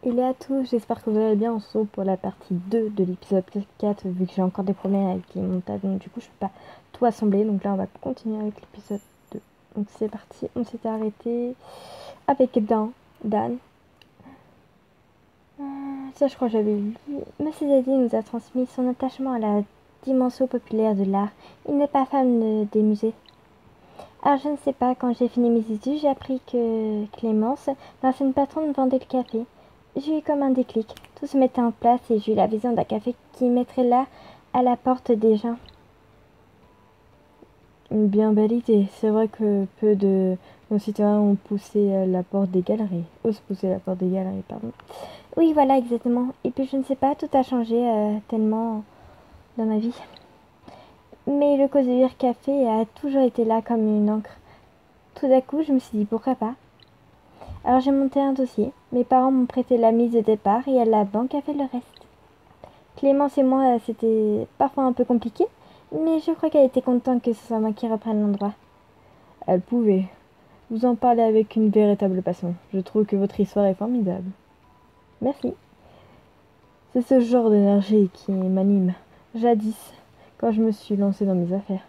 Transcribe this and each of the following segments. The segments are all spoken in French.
Hello à tous, j'espère que vous allez bien. On se retrouve pour la partie 2 de l'épisode 4 vu que j'ai encore des problèmes avec les montages, donc du coup je peux pas tout assembler. Donc là on va continuer avec l'épisode 2. Donc c'est parti, on s'était arrêté avec Dan. Ça je crois que j'avais lu. Monsieur Zadie nous a transmis son attachement à la dimension populaire de l'art. Il n'est pas fan des musées. Alors je ne sais pas, quand j'ai fini mes études, j'ai appris que Clémence, l'ancienne patronne, vendait le café. J'ai eu comme un déclic. Tout se mettait en place et j'ai eu la vision d'un café qui mettrait là à la porte des gens. Une bien belle idée. C'est vrai que peu de nos citoyens ont poussé la porte des galeries. Osent pousser la porte des galeries, pardon. Oui, voilà, exactement. Et puis je ne sais pas, tout a changé tellement dans ma vie. Mais le Cosewir Café a toujours été là comme une encre. Tout d'un coup, je me suis dit pourquoi pas. Alors j'ai monté un dossier. Mes parents m'ont prêté la mise de départ et la banque a fait le reste. Clémence et moi, c'était parfois un peu compliqué, mais je crois qu'elle était contente que ce soit moi qui reprenne l'endroit. Elle pouvait. Vous en parlez avec une véritable passion. Je trouve que votre histoire est formidable. Merci. C'est ce genre d'énergie qui m'anime. Jadis, quand je me suis lancée dans mes affaires.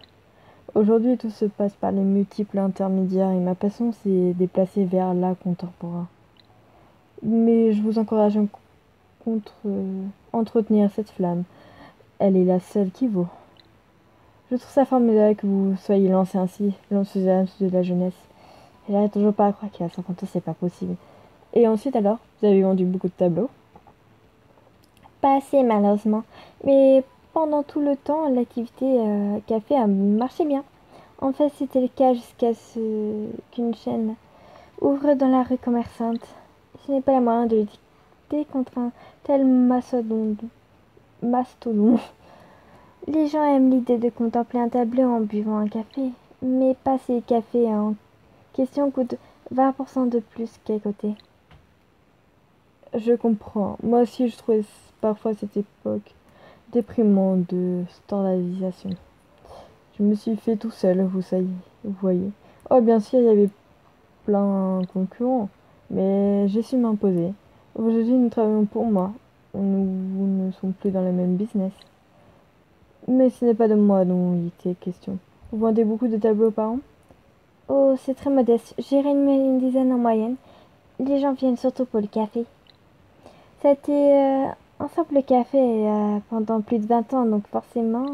Aujourd'hui, tout se passe par les multiples intermédiaires et ma passion s'est déplacée vers l'art contemporain. Mais je vous encourage à entretenir cette flamme. Elle est la seule qui vaut. Je trouve ça formidable que vous soyez lancé ainsi, l'enthousiasme de la jeunesse. J'arrive toujours pas à croire qu'à 50 ans, c'est pas possible. Et ensuite alors, vous avez vendu beaucoup de tableaux? Pas assez malheureusement, mais pendant tout le temps, l'activité café a marché bien. En fait, c'était le cas jusqu'à ce qu'une chaîne ouvre dans la rue commerçante. Je n'ai pas la moyen de lutter contre un tel mastodon. Les gens aiment l'idée de contempler un tableau en buvant un café, mais passer le café en question coûte 20% de plus qu'à côté. Je comprends. Moi aussi, je trouvais parfois cette époque déprimante de standardisation. Je me suis fait tout seul, vous voyez. Oh, bien sûr, il y avait plein de concurrents, mais j'ai su m'imposer. Aujourd'hui, nous travaillons pour moi. Nous ne sommes plus dans le même business. Mais ce n'est pas de moi dont il était question. Vous vendez beaucoup de tableaux par an? Oh, c'est très modeste. J'irai une dizaine en moyenne. Les gens viennent surtout pour le café. Ça a été un simple café pendant plus de 20 ans, donc forcément.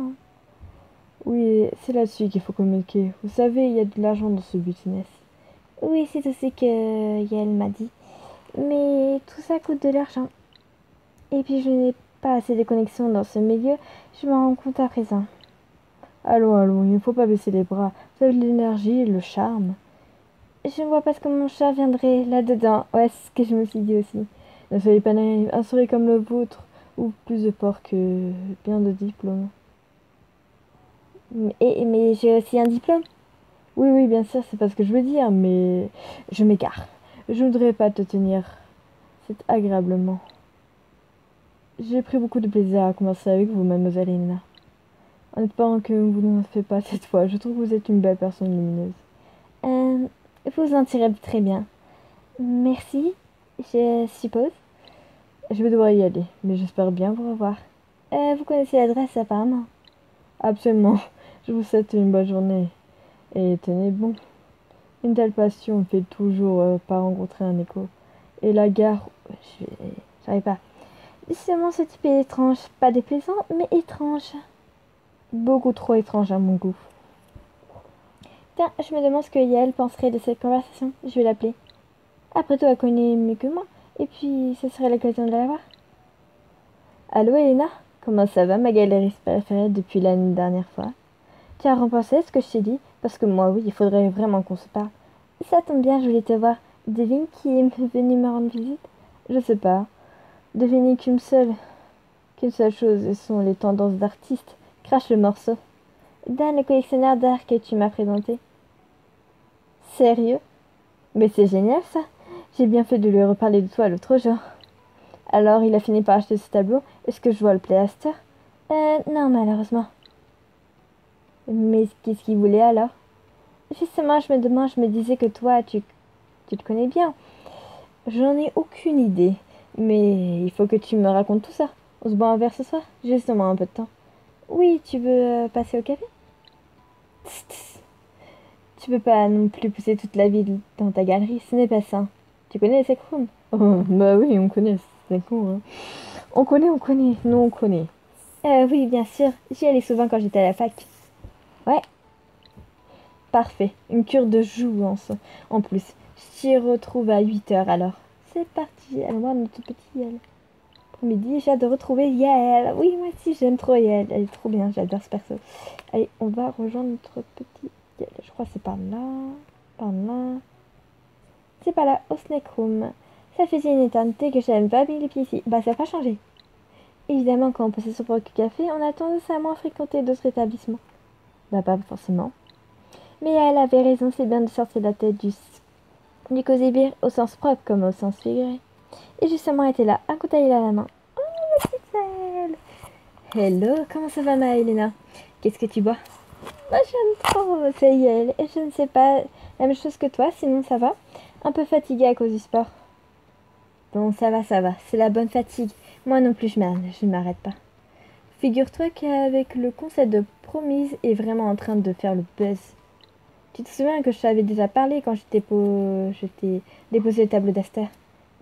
Oui, c'est là-dessus qu'il faut communiquer. Vous savez, il y a de l'argent dans ce business. Oui, c'est aussi que Yael m'a dit. Mais tout ça coûte de l'argent. Et puis je n'ai pas assez de connexions dans ce milieu, je m'en rends compte à présent. Allons, allons, il ne faut pas baisser les bras. Vous avez de l'énergie, le charme. Je ne vois pas ce que mon chat viendrait là-dedans. Ouais, c'est ce que je me suis dit aussi. Ne soyez pas naïf. Un sourire comme le vôtre ouvre plus de portes que bien de diplômes. Mais j'ai aussi un diplôme. Oui, oui, bien sûr, c'est pas ce que je veux dire, mais je m'égare. Je ne voudrais pas te tenir. C'est agréablement. J'ai pris beaucoup de plaisir à converser avec vous, mademoiselle Elena. En espérant que vous ne le faites pas cette fois. Je trouve que vous êtes une belle personne lumineuse. Euh, vous en tirez très bien. Merci, je suppose. Je vais devoir y aller, mais j'espère bien vous revoir. Vous connaissez l'adresse apparemment. Absolument. Je vous souhaite une bonne journée. Et tenez bon. Une telle passion ne fait toujours pas rencontrer un écho. Et la gare, j'arrive pas. Justement, ce type est étrange. Pas déplaisant, mais étrange. Beaucoup trop étrange à mon goût. Tiens, je me demande ce que Yael penserait de cette conversation. Je vais l'appeler. Après tout, elle connaît mieux que moi. Et puis, ce serait l'occasion de la voir. Allô Elena? Comment ça va ma galeriste préférée depuis l'année dernière fois? Tu as repensé à ce que je t'ai dit? Parce que moi, oui, il faudrait vraiment qu'on se parle. Ça tombe bien, je voulais te voir. Devine qui est venu me rendre visite? Je sais pas. Devinez qu'une seule chose, et ce sont les tendances d'artistes. Crache le morceau. Dan, le collectionneur d'art que tu m'as présenté. Sérieux? Mais c'est génial ça. J'ai bien fait de lui reparler de toi l'autre jour. Alors, il a fini par acheter ce tableau. Est-ce que je vois le Playster? Non, malheureusement. Mais qu'est-ce qu'il voulait alors? Justement, je me disais que toi, tu le connais bien. J'en ai aucune idée. Mais il faut que tu me racontes tout ça. On se boit un verre ce soir? J'ai justement un peu de temps. Oui, tu veux passer au café? Tss, tss. Tu peux pas non plus pousser toute la ville dans ta galerie, ce n'est pas ça. Tu connais les Sec Rooms? Oh, bah oui, on connaît, c'est con, hein. On connaît, nous on connaît. Oui, bien sûr. J'y allais souvent quand j'étais à la fac. Ouais, parfait. Une cure de jouvence en plus. Je t'y retrouve à 8 h alors. C'est parti. Allons voir notre petit Yael. Pour midi, j'ai hâte de retrouver Yael. Oui, moi aussi, j'aime trop Yael. Elle est trop bien, j'adore ce perso. Allez, on va rejoindre notre petit Yael. Je crois que c'est par là. Par là. C'est pas là, au snack room. Ça faisait une éternité que j'avais pas mis les pieds ici. Bah, ça n'a pas changé. Évidemment, quand on passait son propre café, on a tendance à moins fréquenter d'autres établissements. Bah pas forcément. Mais elle avait raison, c'est bien de sortir la tête du cosy beer au sens propre comme au sens figuré. Et justement, elle était là, un couteil à la main. Oh, ma petite Yael. Hello, comment ça va ma Elena? Qu'est-ce que tu bois? Moi, j'aime trop, c'est Yael. Et je ne sais pas la même chose que toi, sinon ça va. Un peu fatiguée à cause du sport. Bon, ça va, c'est la bonne fatigue. Moi non plus, je ne m'arrête pas. Figure-toi qu'avec le concept de promise est vraiment en train de faire le buzz. Tu te souviens que je t'avais déjà parlé quand je t'ai déposé le tableau d'Aster?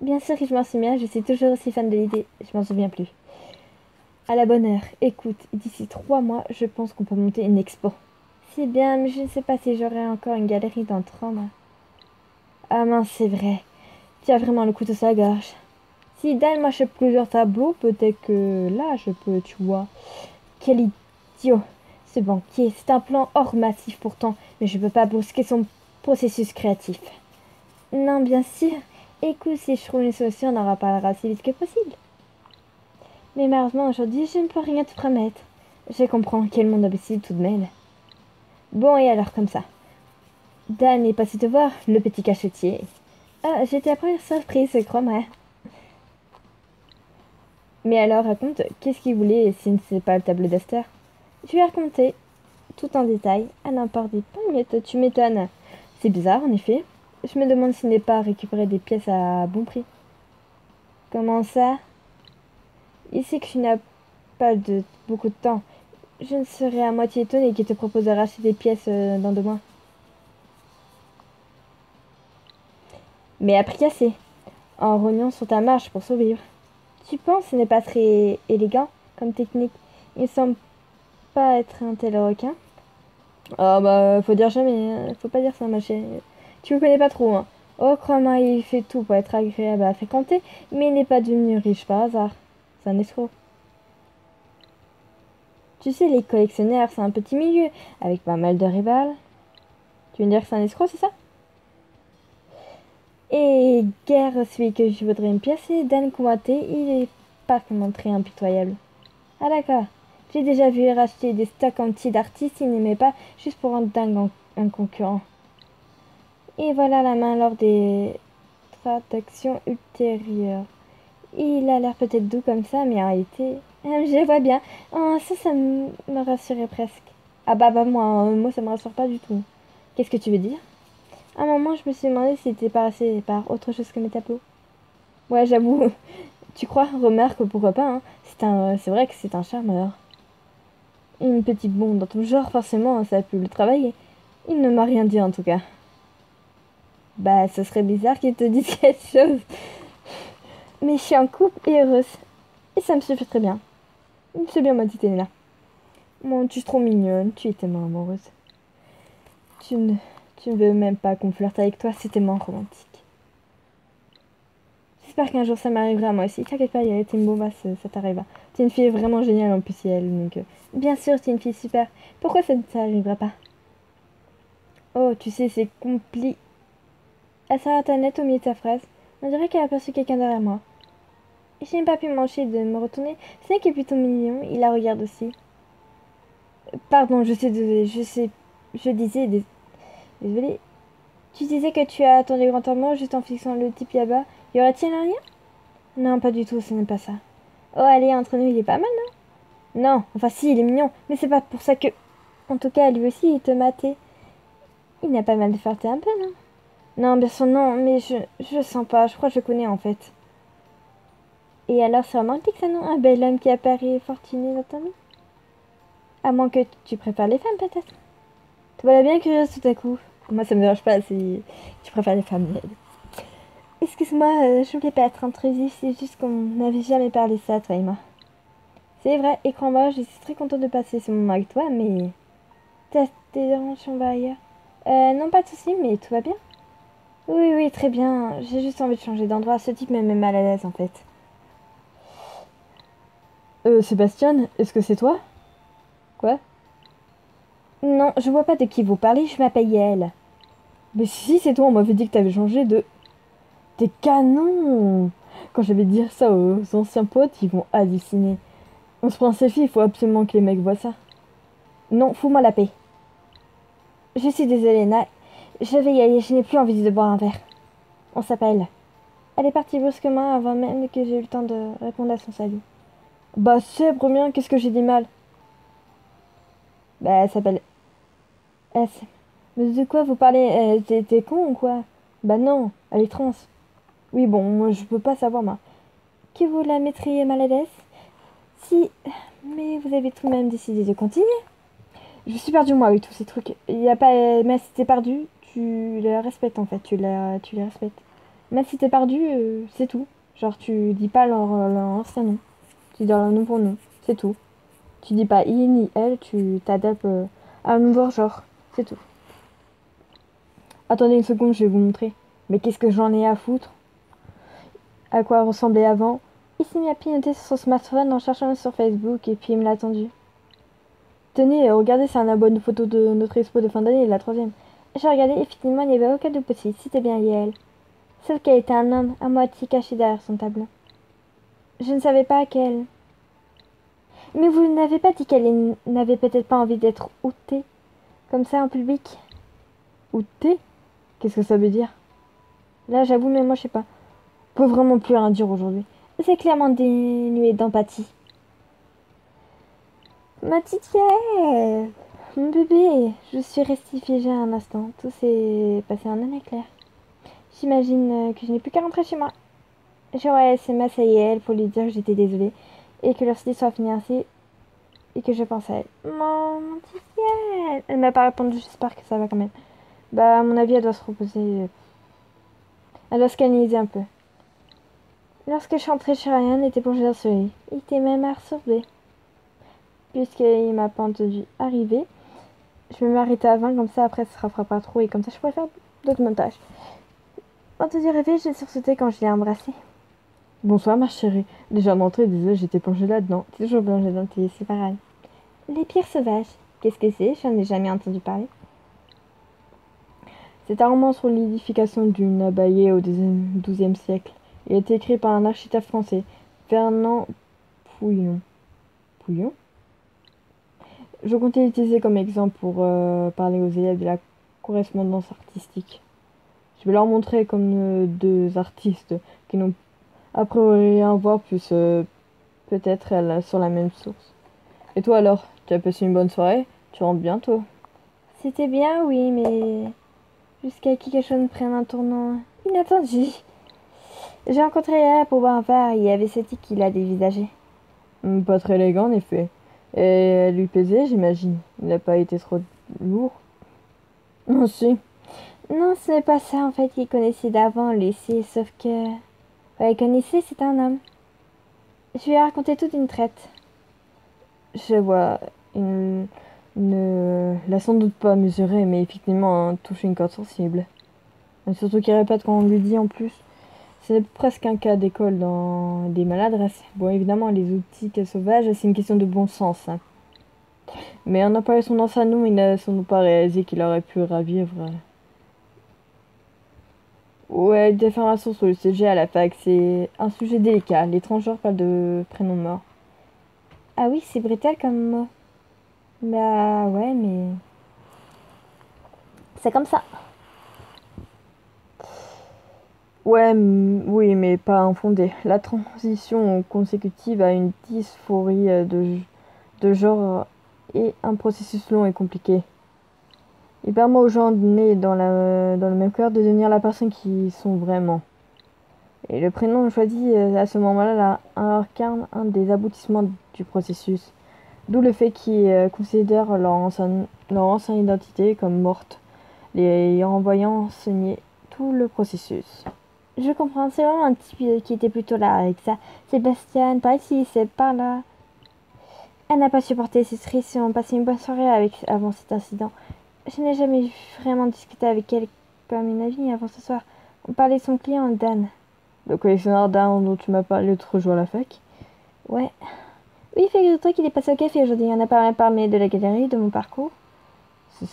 Bien sûr que je m'en souviens, je suis toujours aussi fan de l'idée. Je m'en souviens plus. À la bonne heure. Écoute, d'ici 3 mois, je pense qu'on peut monter une expo. C'est bien, mais je ne sais pas si j'aurai encore une galerie dans 3 mois. Ah mince, c'est vrai. Tu as vraiment le couteau sur la gorge. Si Dan m'achète plusieurs tableaux, peut-être que là, je peux, tu vois. Quel idiot. Ce banquier, c'est un plan hors massif pourtant, mais je peux pas brusquer son processus créatif. Non, bien sûr. Écoute, si je trouve une solution, on en reparlera aussi vite que possible. Mais malheureusement, aujourd'hui, je ne peux rien te promettre. Je comprends, quel monde imbécile tout de même. Bon, et alors, comme ça. Dan est passé te voir, le petit cachetier. Ah, j'étais la première surprise, crois-moi. Mais alors, raconte, qu'est-ce qu'il voulait si ce n'est pas le tableau d'Aster? Je lui ai raconté, tout en détail, à n'importe pas, mais tu m'étonnes. C'est bizarre, en effet. Je me demande s'il n'est pas récupérer des pièces à bon prix. Comment ça? Il sait que tu n'as pas beaucoup de temps. Je ne serais à moitié étonnée qu'il te propose de racheter des pièces dans 2 mois. Mais à prix cassé, en rognant sur ta marge pour survivre. Tu penses que ce n'est pas très élégant comme technique? Il ne semble pas être un tel requin. Ah bah, faut dire jamais, faut pas dire ça, ma chérie. Tu le connais pas trop, hein. Oh, crois-moi, il fait tout pour être agréable à fréquenter, mais il n'est pas devenu riche par hasard. C'est un escroc. Tu sais, les collectionneurs, c'est un petit milieu, avec pas mal de rivales. Tu veux me dire que c'est un escroc, c'est ça? Et guère celui que je voudrais me piècer, Dan Kouaté, il est par contre très impitoyable. Ah d'accord. J'ai déjà vu racheter des stocks entiers d'artistes il n'aimait pas, juste pour rendre dingue un concurrent. Et voilà la main lors des transactions ultérieures. Il a l'air peut-être doux comme ça, mais en réalité... je vois bien. Oh, ça me rassurait presque. Ah bah moi ça me rassure pas du tout. Qu'est-ce que tu veux dire? À un moment, je me suis demandé s'il était passé par autre chose que mes tableaux. Ouais, j'avoue. Tu crois? Remarque, pourquoi pas, hein. C'est vrai que c'est un charmeur. Une petite bombe dans ton genre, forcément, ça a pu le travailler. Il ne m'a rien dit en tout cas. Bah, ce serait bizarre qu'il te dise quelque chose. Mais je suis en couple et heureuse. Et ça me suffit très bien. C'est bien, ma petite Elena. Bon, tu es trop mignonne, tu es tellement amoureuse. Tu ne veux même pas qu'on flirte avec toi, c'est tellement romantique. J'espère qu'un jour ça m'arrivera moi aussi. T'inquiète pas, Yael, t'es une bombasse, ça t'arrivera. T'es une fille vraiment géniale en plus, Yael, donc... Bien sûr, t'es une fille super. Pourquoi ça ne t'arrivera pas? Oh, tu sais, c'est Elle s'arrête net au milieu de sa phrase. On dirait qu'elle a aperçu quelqu'un derrière moi. Et je n'ai pas pu m'empêcher de me retourner. Ce n'est qui est plutôt mignon, il la regarde aussi. Pardon, je disais... Désolée. Tu disais que tu as attendu grand mort juste en fixant le type là-bas. Y aurait-il un lien? Non, pas du tout, ce n'est pas ça. Oh, allez, entre nous, il est pas mal, non? Non, enfin si, il est mignon, mais c'est pas pour ça que... En tout cas, lui aussi, il te matait. Il n'a pas mal de flirter un peu, non? Non, bien sûr, non, mais je sens pas, je crois que je connais en fait. Et alors, c'est romantique ça, non? Un bel homme qui apparaît fortuné dans ta vie? À moins que tu préfères les femmes, peut-être. Te voilà bien curieuse tout à coup. Moi, ça me dérange pas si tu préfères les femmes. Excuse-moi, je voulais pas être intrusif, c'est juste qu'on n'avait jamais parlé ça, toi et moi. C'est vrai, et crois-moi, je suis très contente de passer ce moment avec toi, mais... T'es dérange, on va ailleurs. Non, pas de soucis, mais tout va bien? Oui, oui, très bien. J'ai juste envie de changer d'endroit. Ce type me met mal à l'aise, en fait. Sébastien, est-ce que c'est toi? Quoi? Non, je vois pas de qui vous parlez, je m'appelle Yael. Mais si, c'est toi, on m'avait dit que t'avais changé de... T'es canon! Quand je vais dire ça aux anciens potes, ils vont halluciner. On se prend un selfie, il faut absolument que les mecs voient ça. Non, fous-moi la paix. Je suis désolée, Na. Je vais y aller, je n'ai plus envie de boire un verre. On s'appelle. Elle est partie brusquement avant même que j'ai eu le temps de répondre à son salut. Bah c'est, bien, qu'est-ce que j'ai dit mal? Bah, elle s'appelle S. Mais de quoi vous parlez? T'es con ou quoi? Bah non, elle est trans. Oui, bon, moi je peux pas savoir, moi. Que vous la mettriez mal à l'aise? Si, mais vous avez tout de même décidé de continuer. Je suis perdue, moi, avec tous ces trucs. Il y a pas... Mais si t'es perdu, tu les respectes, en fait. Tu les respectes. Même si t'es perdu, c'est tout. Genre, tu dis pas leur ancien nom. Tu dis leur nouveau nom. C'est tout. Tu dis pas il ni elle, tu t'adaptes à un nouveau genre. C'est tout. Attendez une seconde, je vais vous montrer. Mais qu'est-ce que j'en ai à foutre? À quoi elle ressemblait avant? Il s'est mis à pianoter sur son smartphone en cherchant sur Facebook et puis il me l'a attendu. Tenez, regardez, c'est un bonne photo de notre expo de fin d'année, la troisième. J'ai regardé et finalement il n'y avait aucun doute possible, c'était bien Yael. Sauf qu'elle était un homme à moitié caché derrière son tableau. Je ne savais pas qu'elle... Mais vous n'avez pas dit qu'elle n'avait peut-être pas envie d'être outée, comme ça en public? Outée? Qu'est-ce que ça veut dire? Là j'avoue, mais moi je sais pas. On peut vraiment plus rien dire aujourd'hui. C'est clairement dénué d'empathie. Ma petite Yael, mon bébé, je suis restée figée un instant. Tout s'est passé en un éclair. J'imagine que je n'ai plus qu'à rentrer chez moi. J'aurais SMS à Yael pour lui dire que j'étais désolée et que leur histoire finit ainsi et que je pense à elle. Mon petit Yael. Elle m'a pas répondu, j'espère que ça va quand même. Bah, à mon avis, elle doit se reposer. Elle doit se canaliser un peu. Lorsque je suis rentrée chez Ryan, il était plongé dans ce lit. Il était même absorbé. Puisqu'il m'a pas entendu arriver, je vais m'arrêter à 20, comme ça après ça fera pas trop et comme ça je pourrais faire d'autres montages. Entendu rêver, j'ai sursauté quand je l'ai embrassé. Bonsoir ma chérie. Déjà d'entrée, désolé, j'étais plongée là-dedans. T'es toujours plongée dans tes... C'est pareil. Les pierres sauvages. Qu'est-ce que c'est? J'en ai jamais entendu parler. C'est un roman sur l'édification d'une abbaye au XIIe siècle. Il a été écrit par un architecte français, Fernand Pouillon. Pouillon? Je comptais l'utiliser comme exemple pour parler aux élèves de la correspondance artistique. Je vais leur montrer comme deux artistes qui n'ont a priori rien à voir, plus peut-être elles sur la même source. Et toi alors, tu as passé une bonne soirée? Tu rentres bientôt? C'était bien, oui, mais jusqu'à ce que quelque chose prenne un tournant inattendu. J'ai rencontré Léa pour boire un verre et il y avait ce type qui l'a dévisagé. Pas très élégant en effet. Et elle lui pesait, j'imagine. Il n'a pas été trop lourd? Non, si. Non, ce n'est pas ça en fait. Il connaissait d'avant le lycée, sauf que... Ouais, il connaissait, c'est un homme. Je lui ai raconté toute une traite. Je vois. Il ne l'a sans doute pas mesuré, mais effectivement touché une corde sensible. Et surtout qu'il répète quand on lui dit en plus. C'est presque un cas d'école dans des maladresses. Bon, évidemment, les outils sauvages, c'est une question de bon sens. Hein. Mais en apparaît son dans sa nous, il n'a sans doute pas réalisé qu'il aurait pu ravivre. Ouais, diffamation sur le sujet à la fac, c'est un sujet délicat. Les transgenres parlent de prénoms morts. Ah oui, c'est brutal comme mot. Bah ouais, mais... C'est comme ça. Ouais, oui, mais pas infondée. La transition consécutive à une dysphorie de genre est un processus long et compliqué. Il permet aux gens nés dans le même cœur de devenir la personne qu'ils sont vraiment. Et le prénom choisi à ce moment-là incarne un des aboutissements du processus. D'où le fait qu'ils considèrent leur ancienne identité comme morte, les renvoyant signer tout le processus. Je comprends, c'est vraiment un type qui était plutôt là avec ça. Sébastien, par ici, c'est par là. Elle n'a pas supporté ses tristes et ont passé une bonne soirée avant cet incident. Je n'ai jamais vraiment discuté avec elle comme une amie avant ce soir. On parlait de son client, Dan. Le collectionneur d'armes dont tu m'as parlé l'autre jour à la fac? Ouais. Oui, figure-toi qu'il est passé au café aujourd'hui. On a parlé de la galerie, de mon parcours.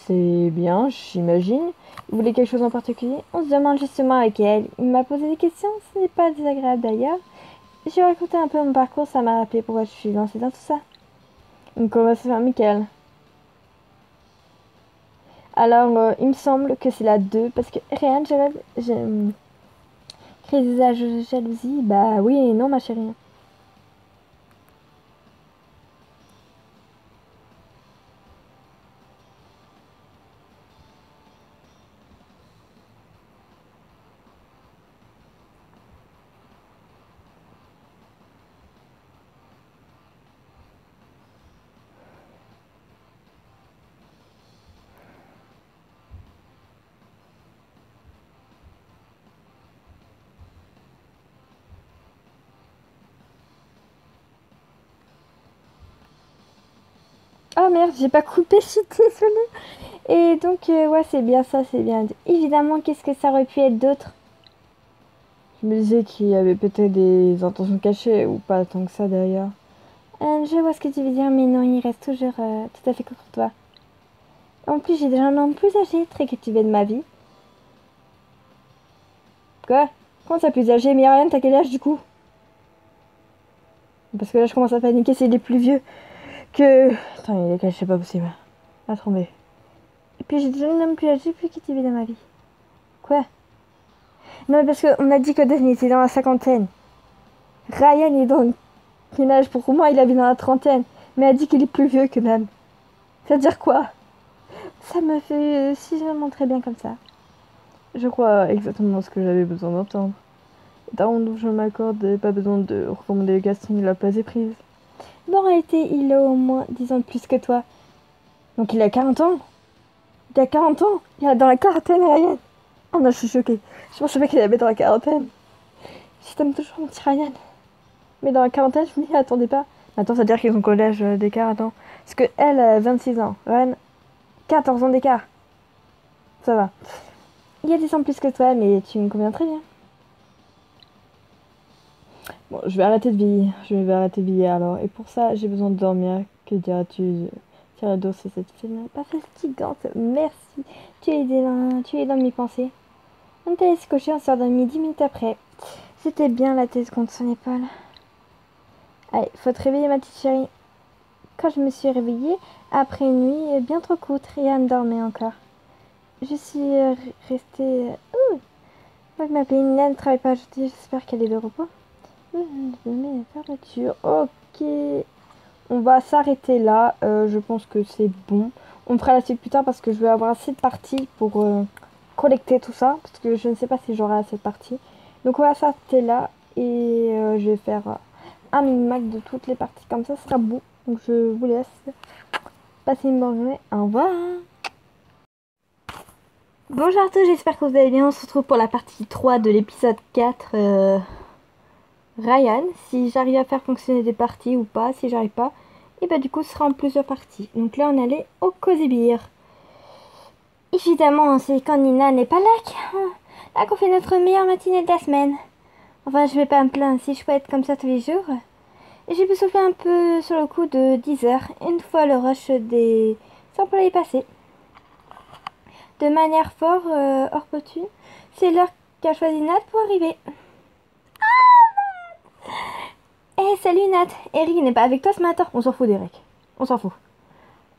C'est bien, j'imagine. Vous voulez quelque chose en particulier? On se demande justement avec elle. Il m'a posé des questions, ce n'est pas désagréable d'ailleurs. J'ai raconté un peu mon parcours, ça m'a rappelé pourquoi je suis lancée dans tout ça. Une conversation amicale. Alors, il me semble que c'est la 2, parce que rien, j'ai crise de jalousie, bah oui et non ma chérie. Oh merde, j'ai pas coupé, je suis désolée. Et donc, ouais, c'est bien ça, c'est bien. Évidemment, qu'est-ce que ça aurait pu être d'autre? Je me disais qu'il y avait peut-être des intentions cachées, ou pas tant que ça d'ailleurs. Je vois ce que tu veux dire, mais non, il reste toujours tout à fait courtois. En plus, j'ai déjà un homme plus âgé, très cultivé de ma vie. Quoi? Comment ça plus âgé? Mais Ariane, t'as quel âge du coup? Parce que là, je commence à paniquer, c'est les plus vieux que... Attends, il est caché, c'est pas possible. Attendez. Et puis j'ai déjà un homme plus âgé, plus cultivé de ma vie. Quoi? Non, mais parce qu'on a dit que Dan était dans la cinquantaine. Ryan est dans quel âge? Pour moi, il avait dans la trentaine. Mais elle dit qu'il est plus vieux que Dan. Ça veut dire quoi? Ça me fait si je me montrais bien comme ça. Je crois exactement ce que j'avais besoin d'entendre. Donc je m'accorde, pas besoin de recommander le casting, la place est prise. Mais en réalité, il a au moins 10 ans de plus que toi. Donc il a 40 ans? Il a 40 ans? Il est dans la quarantaine, Ryan. Oh non, je suis choquée. Je pensais pas qu'il avait dans la quarantaine. Je t'aime toujours, mon petit Ryan. Mais dans la quarantaine, je me dis, attendez pas. Attends, ça veut dire qu'ils ont collège d'écart, attends. Parce que elle a 26 ans. Ryan, 14 ans d'écart. Ça va. Il y a 10 ans de plus que toi, mais tu me conviens très bien. Bon, je vais arrêter de vieillir. Je vais arrêter de vieillir alors. Et pour ça, j'ai besoin de dormir. Que diras-tu? Tiens, c'est cette fille. Pas fatigante, merci. Tu es dans mes pensées. On t'a laissé coucher, on s'est endormi 10 minutes après. C'était bien la tête contre son épaule. Allez, faut te réveiller ma petite chérie. Quand je me suis réveillée, après une nuit bien trop courte, Ryan dormait encore. Je suis restée... Moi, je m'appelais Nina, ne travaille pas aujourd'hui, j'espère qu'elle est de repos. Je mets la fermeture. Ok. On va s'arrêter là. Je pense que c'est bon. On fera la suite plus tard parce que je vais avoir assez de parties pour collecter tout ça. Parce que je ne sais pas si j'aurai assez de parties. Donc on va s'arrêter là. Et je vais faire un mini-mac de toutes les parties. Comme ça, ce sera bon. Donc je vous laisse. Passez une bonne journée. Au revoir. Bonjour à tous, j'espère que vous allez bien. On se retrouve pour la partie 3 de l'épisode 4. Ryan, si j'arrive à faire fonctionner des parties ou pas, si j'arrive pas, et bah du coup ce sera en plusieurs parties. Donc là on allait au Cozy Beer. Évidemment, c'est quand Nina n'est pas là qu'on fait notre meilleure matinée de la semaine. Enfin, je vais pas me plaindre si je peux être comme ça tous les jours. J'ai pu souffler un peu sur le coup de 10 heures, une fois le rush des employés passé. De manière fort opportune, c'est l'heure qu'a choisi Nat pour arriver. Eh, salut Nat, Eric n'est pas avec toi ce matin? On s'en fout d'Eric. On s'en fout.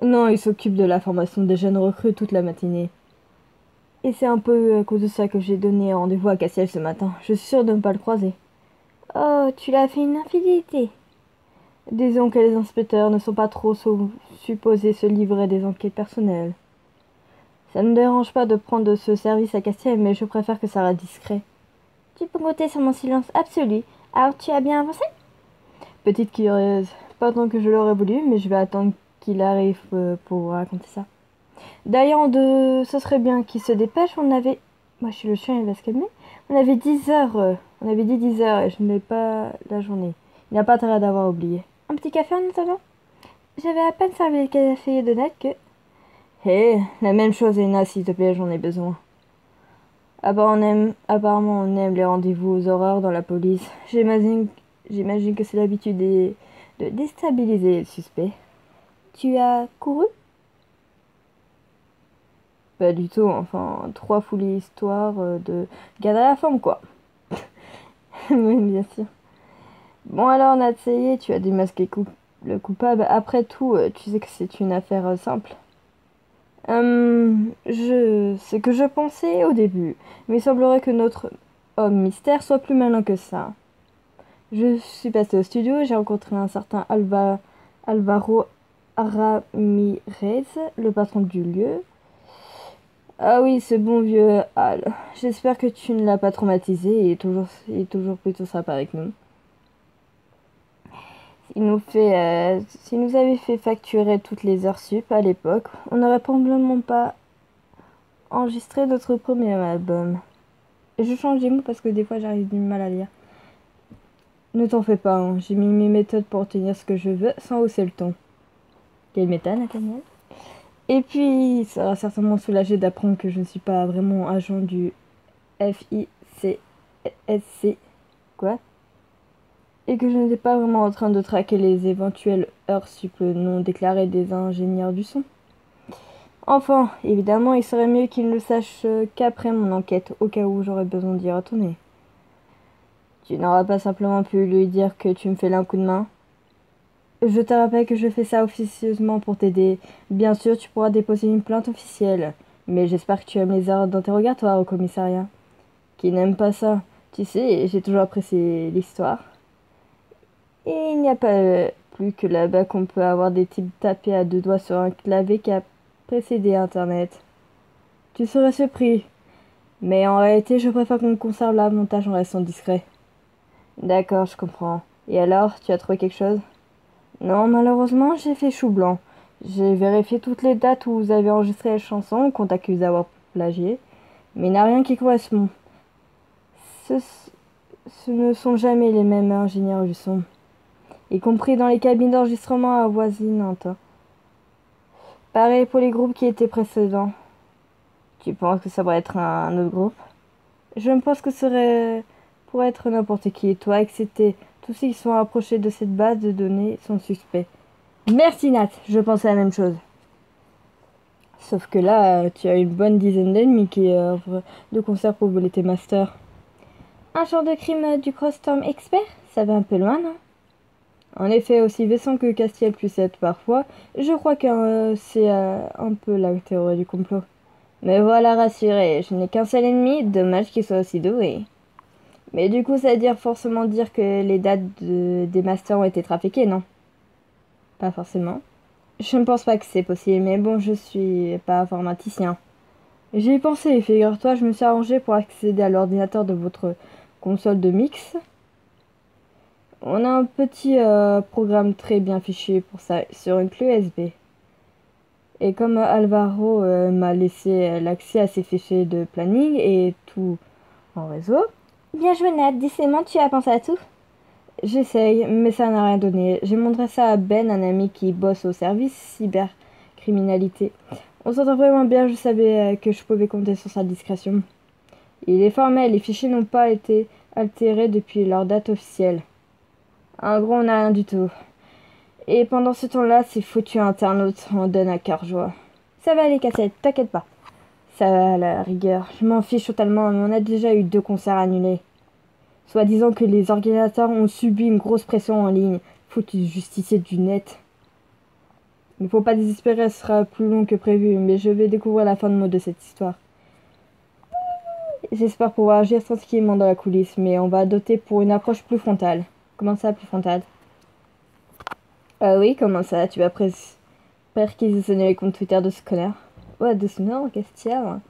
Non, il s'occupe de la formation des jeunes recrues toute la matinée. Et c'est un peu à cause de ça que j'ai donné rendez-vous à Cassiel ce matin. Je suis sûre de ne pas le croiser. Oh, tu l'as fait une infidélité. Disons que les inspecteurs ne sont pas trop supposés se livrer des enquêtes personnelles. Ça ne me dérange pas de prendre ce service à Cassiel, mais je préfère que ça reste discret. Tu peux compter sur mon silence absolu. Alors tu as bien avancé? Petite curieuse, pas tant que je l'aurais voulu, mais je vais attendre qu'il arrive pour vous raconter ça. D'ailleurs, ce serait bien qu'il se dépêche, Moi je suis le chien, il va se calmer. On avait 10 heures, on avait dit 10 heures et je n'ai pas la journée. Il n'a pas intérêt d'avoir oublié. Un petit café en attendant? J'avais à peine servi le café de Ned que... Hé, la même chose, Ena, s'il te plaît, j'en ai besoin. Apparemment, on aime les rendez-vous aux horreurs dans la police. J'imagine que c'est l'habitude de déstabiliser le suspect. Tu as couru? Pas du tout, enfin, 3 folies histoire de garder la forme, quoi. Oui, bien sûr. Bon alors, Nat, ça y est, tu as démasqué le coupable. Après tout, tu sais que c'est une affaire simple. C'est que je pensais au début, mais il semblerait que notre homme mystère soit plus malin que ça. Je suis passé au studio, j'ai rencontré un certain Alvaro Ramirez, le patron du lieu. Ah oui, ce bon vieux Al. J'espère que tu ne l'as pas traumatisé et il est toujours plutôt sympa avec nous. S'il nous avait fait facturer toutes les heures sup à l'époque, on n'aurait probablement pas enregistré notre premier album. Et je change les mots parce que des fois j'arrive du mal à lire. Ne t'en fais pas, hein. J'ai mis mes méthodes pour obtenir ce que je veux sans hausser le ton. Quelle méthode, Nathaniel? Et puis, il sera certainement soulagé d'apprendre que je ne suis pas vraiment agent du FICSC. Quoi? Et que je n'étais pas vraiment en train de traquer les éventuelles heures sup non déclarées des ingénieurs du son. Enfin, évidemment, il serait mieux qu'il ne le sache qu'après mon enquête, au cas où j'aurais besoin d'y retourner. Tu n'auras pas simplement pu lui dire que tu me fais un coup de main? Je te rappelle que je fais ça officieusement pour t'aider. Bien sûr, tu pourras déposer une plainte officielle. Mais j'espère que tu aimes les heures d'interrogatoire au commissariat. Qui n'aime pas ça? Tu sais, j'ai toujours apprécié l'histoire. Et il n'y a pas plus que là-bas qu'on peut avoir des types tapés à 2 doigts sur un clavier qui a précédé Internet. Tu serais surpris. Mais en réalité, je préfère qu'on conserve l'avantage en restant discret. D'accord, je comprends. Et alors, tu as trouvé quelque chose? Non, malheureusement, j'ai fait chou blanc. J'ai vérifié toutes les dates où vous avez enregistré les chansons qu'on t'accuse d'avoir plagié, mais il n'y a rien qui correspond. Ce ne sont jamais les mêmes ingénieurs du son, y compris dans les cabines d'enregistrement avoisinantes. Pareil pour les groupes qui étaient précédents. Tu penses que ça pourrait être un autre groupe? Je me pense que ce serait pour être n'importe qui, toi, excepté tous ceux qui sont approchés de cette base de données sont suspects. Merci Nat, je pensais la même chose. Sauf que là, tu as une bonne dizaine d'ennemis qui œuvrent de concert pour voler tes masters. Un genre de crime du Crossstorm expert? Ça va un peu loin, non? En effet, aussi vaissant que Castiel puisse être parfois, je crois que c'est un peu la théorie du complot. Mais voilà, rassuré, je n'ai qu'un seul ennemi, dommage qu'il soit aussi doué. Mais du coup, ça veut forcément dire que les dates des masters ont été trafiquées, non? Pas forcément. Je ne pense pas que c'est possible, mais bon, je suis pas informaticien. J'y ai pensé, figure-toi, je me suis arrangé pour accéder à l'ordinateur de votre console de mix. On a un petit programme très bien fichu pour ça, sur une clé USB. Et comme Alvaro m'a laissé l'accès à ses fichiers de planning et tout en réseau... Bien joué Nat, décidément tu as pensé à tout. J'essaye, mais ça n'a rien donné. J'ai montré ça à Ben, un ami qui bosse au service cybercriminalité. On s'entend vraiment bien, je savais que je pouvais compter sur sa discrétion. Il est formel, les fichiers n'ont pas été altérés depuis leur date officielle. En gros, on n'a rien du tout. Et pendant ce temps-là, ces foutus internautes en donnent à cœur joie. Ça va aller, Cassette, t'inquiète pas. Ça va, à la rigueur. Je m'en fiche totalement, mais on a déjà eu 2 concerts annulés. Soit disant que les organisateurs ont subi une grosse pression en ligne. Foutus justiciers du net. Il ne faut pas désespérer, ce sera plus long que prévu, mais je vais découvrir la fin de mot de cette histoire. J'espère pouvoir agir tranquillement dans la coulisse, mais on va adopter pour une approche plus frontale. Comment ça, plus frontale? Ah oui, comment ça? Tu vas perquisitionner les comptes Twitter de ce connard? Ouais, de ce nord, qu'est-ce qu'il y a?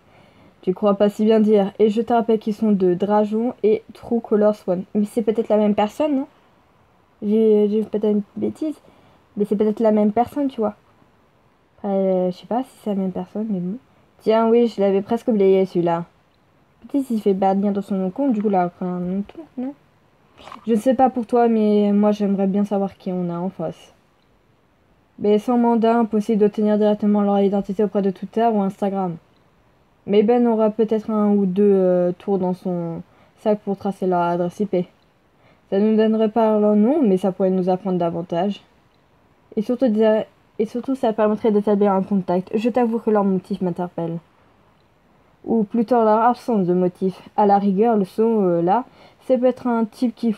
Tu crois pas si bien dire. Et je te rappelle qu'ils sont de Dragon et True Color Swan. Mais c'est peut-être la même personne, non? J'ai peut-être une bêtise. Mais c'est peut-être la même personne, tu vois. Je sais pas si c'est la même personne, mais bon. Tiens, oui, je l'avais presque oublié, celui-là. Peut-être s'il fait bad bien dans son compte, du coup, là, après un nom tour, non? Je ne sais pas pour toi, mais moi, j'aimerais bien savoir qui on a en face. Mais sans mandat, impossible d'obtenir directement leur identité auprès de Twitter ou Instagram. Mais Ben aura peut-être un ou deux tours dans son sac pour tracer leur adresse IP. Ça nous donnerait pas leur nom, mais ça pourrait nous apprendre davantage. Et surtout, ça permettrait d'établir un contact. Je t'avoue que leur motif m'interpelle. Ou plutôt leur absence de motif. À la rigueur, le son, là, c'est peut-être un type qui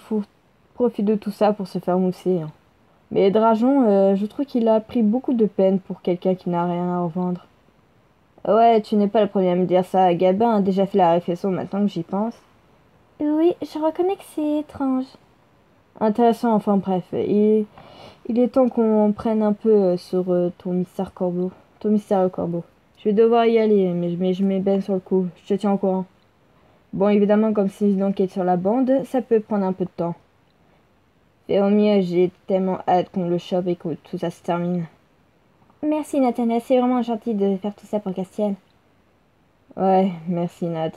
profite de tout ça pour se faire mousser, hein. Mais Dragon, je trouve qu'il a pris beaucoup de peine pour quelqu'un qui n'a rien à revendre. Ouais, tu n'es pas le premier à me dire ça. Gabin a déjà fait la réflexion maintenant que j'y pense. Oui, je reconnais que c'est étrange. Intéressant, enfin bref. Il est temps qu'on prenne un peu sur ton mystère corbeau. Ton mystère corbeau. Je vais devoir y aller, mais je mets Ben sur le coup. Je te tiens au courant. Bon, évidemment, comme c'est une enquête sur la bande, ça peut prendre un peu de temps. Et au mieux, j'ai tellement hâte qu'on le chope et que tout ça se termine. Merci Nathanaël, c'est vraiment gentil de faire tout ça pour Castiel. Ouais, merci Nat.